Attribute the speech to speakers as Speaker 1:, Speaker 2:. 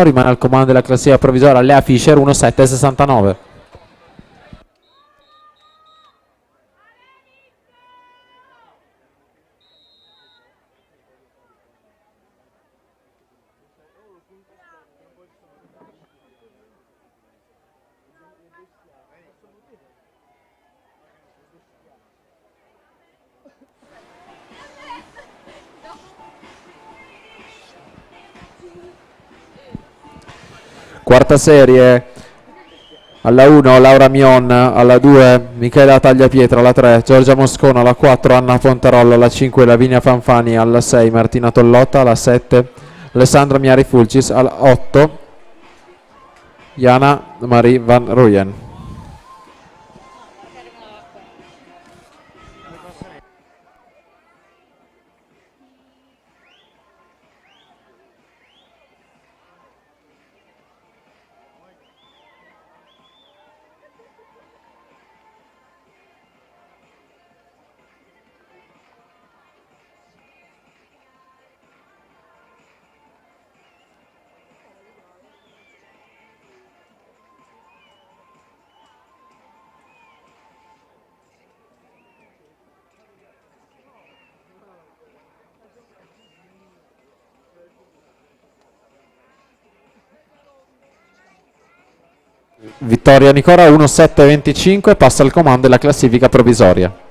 Speaker 1: rimane al comando della classifica provvisoria Lea Fischer 1.7.69. Quarta serie, alla 1 Laura Mion, alla 2 Michela Tagliapietra, alla 3 Giorgia Moscona, alla 4 Anna Fontarollo, alla 5 Lavinia Fanfani, alla 6 Martina Tollotta, alla 7 Alessandra Miari Fulcis, alla 8 Jana Marie Van Ruyen. Vittoria Nicora 1.7.25, passa al comando della classifica provvisoria.